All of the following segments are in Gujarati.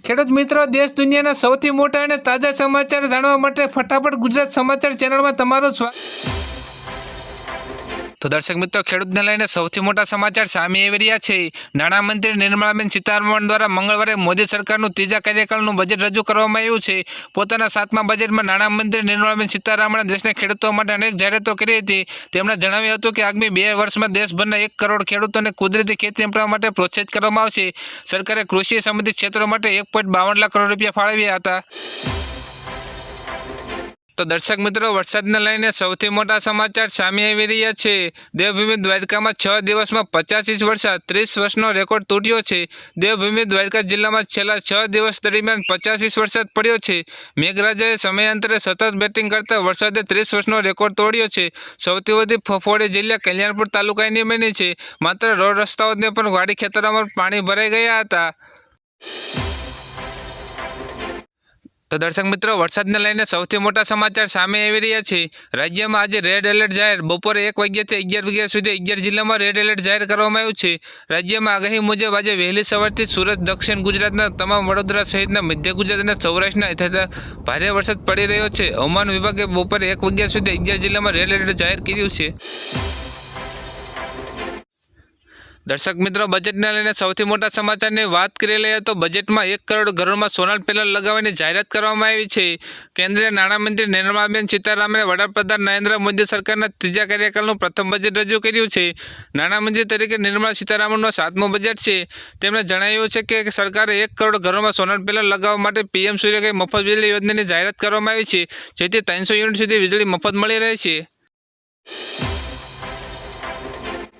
ખેડૂત મિત્રો, દેશ દુનિયાના સૌથી મોટા અને તાજા સમાચાર જાણવા માટે ફટાફટ ગુજરાત સમાચાર ચેનલમાં તમારું સ્વાગત. તો દર્શક મિત્રો, ખેડૂતને લઈને સૌથી મોટા સમાચાર સામે આવી રહ્યા છે. નાણામંત્રી નિર્મલાબેન સીતારમણ દ્વારા મંગળવારે મોદી સરકારનું ત્રીજા કાર્યકાળનું બજેટ રજૂ કરવામાં આવ્યું છે. પોતાના 7મા બજેટમાં નાણામંત્રી નિર્મલાબેન સીતારમણે દેશના ખેડૂતો માટે અનેક જાહેરાતો કરી હતી. તેમણે જણાવ્યું હતું કે આગામી 2 વર્ષમાં દેશભરના 1 કરોડ ખેડૂતોને કુદરતી ખેતી અપનાવવા માટે પ્રોત્સાહિત કરવામાં આવશે. સરકારે કૃષિ સંબંધિત ક્ષેત્રો માટે 1.52 લાખ કરોડ રૂપિયા ફાળવ્યા હતા. તો દર્શક મિત્રો, વરસાદને લઈને સૌથી મોટા સમાચાર સામે આવી રહ્યા છે. દેવભૂમિ દ્વારકામાં 6 દિવસમાં 50 ઇંચ વરસાદ, 30 વર્ષનો રેકોર્ડ તૂટ્યો છે. દેવભૂમિ દ્વારકા જિલ્લામાં છેલ્લા 6 દિવસ દરમિયાન 50 ઇંચ વરસાદ પડ્યો છે. મેઘરાજાએ સમયાંતરે સતત બેટિંગ કરતા વરસાદે 30 વર્ષનો રેકોર્ડ તોડ્યો છે. સૌથી વધુ ફફોડી જિલ્લા કલ્યાણપુર તાલુકાની બની છે. માત્ર રોડ રસ્તાઓને પણ વાડી ખેતરોમાં પાણી ભરાઈ ગયા હતા. તો દર્શક મિત્રો, વરસાદને લઈને સૌથી મોટા સમાચાર સામે આવી રહ્યા છે. રાજ્યમાં આજે રેડ એલર્ટ જાહેર. બપોરે 1 વાગ્યાથી 11 વાગ્યા સુધી 11 જિલ્લામાં રેડ એલર્ટ જાહેર કરવામાં આવ્યું છે. રાજ્યમાં આગાહી મુજબ આજે વહેલી સવારથી સુરત, દક્ષિણ ગુજરાતના તમામ, વડોદરા સહિતના મધ્ય ગુજરાત અને સૌરાષ્ટ્રના તથા ભારે વરસાદ પડી રહ્યો છે. હવામાન વિભાગે બપોરે 1 વાગ્યા સુધી 11 જિલ્લામાં રેડ એલર્ટ જાહેર કર્યું છે. દર્શક મિત્રો, બજેટને લઈને સૌથી મોટા સમાચારની વાત કરી લઈએ તો બજેટમાં 1 કરોડ ઘરોમાં સોલાર પેનલ લગાવવાની જાહેરાત કરવામાં આવી છે. કેન્દ્રીય નાણામંત્રી નિર્મલાબેન સીતારમણે વડાપ્રધાન નરેન્દ્ર મોદી સરકારના ત્રીજા કાર્યકાળનું પ્રથમ બજેટ રજૂ કર્યું છે. નાણામંત્રી તરીકે નિર્મલા સીતારમણનો 7મો બજેટ છે. તેમણે જણાવ્યું છે કે સરકારે 1 કરોડ ઘરોમાં સોલાર પેનલ લગાવવા માટે પીએમ સૂર્યઘર મફત વીજળી યોજનાની જાહેરાત કરવામાં આવી છે, જેથી 300 યુનિટ સુધી વીજળી મફત મળી રહે છે.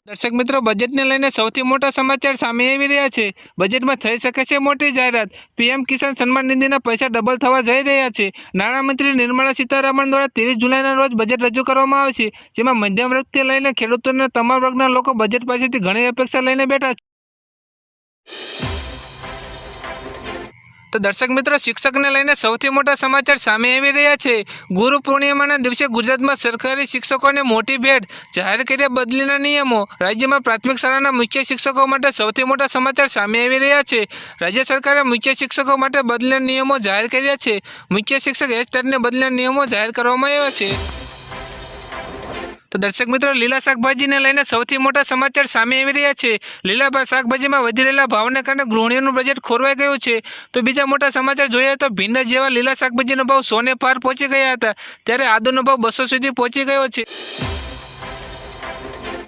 દર્શક મિત્રો, બજેટને લઈને સૌથી મોટા સમાચાર સામે આવી રહ્યા છે. બજેટમાં થઈ શકે છે મોટી જાહેરાત. પીએમ કિસાન સન્માન નિધિના પૈસા ડબલ થવા જઈ રહ્યા છે. નાણામંત્રી નિર્મલા સીતારમણ દ્વારા 23 જુલાઈના રોજ બજેટ રજૂ કરવામાં આવશે, જેમાં મધ્યમ વર્ગથી લઈને ખેડૂતોના તમામ વર્ગના લોકો બજેટ પાસેથી ઘણી અપેક્ષા લઈને બેઠા છે. તો દર્શક મિત્રો, શિક્ષકને લઈને સૌથી મોટા સમાચાર સામે આવી રહ્યા છે. ગુરુ પૂર્ણિમાના દિવસે ગુજરાતમાં સરકારી શિક્ષકોને મોટી ભેટ, જાહેર કર્યા બદલીના નિયમો. રાજ્યમાં પ્રાથમિક શાળાના મુખ્ય શિક્ષકો માટે સૌથી મોટા સમાચાર સામે આવી રહ્યા છે. રાજ્ય સરકારે મુખ્ય શિક્ષકો માટે બદલીના નિયમો જાહેર કર્યા છે. મુખ્ય શિક્ષક હેડને બદલીના નિયમો જાહેર કરવામાં આવ્યા છે. તો દર્શક મિત્રો, લીલા શાકભાજીને લઈને સૌથી મોટા સમાચાર સામે આવી રહ્યા છે. લીલા શાકભાજીમાં વધી રહેલા ભાવને કારણે ગૃહિણીઓનું બજેટ ખોરવાઈ ગયું છે. તો બીજા મોટા સમાચાર જોઈએ તો ભીંડા જેવા લીલા શાકભાજીનો ભાવ 100 ને પાર પહોંચી ગયા હતા, ત્યારે આદુનો ભાવ 200 સુધી પહોંચી ગયો છે.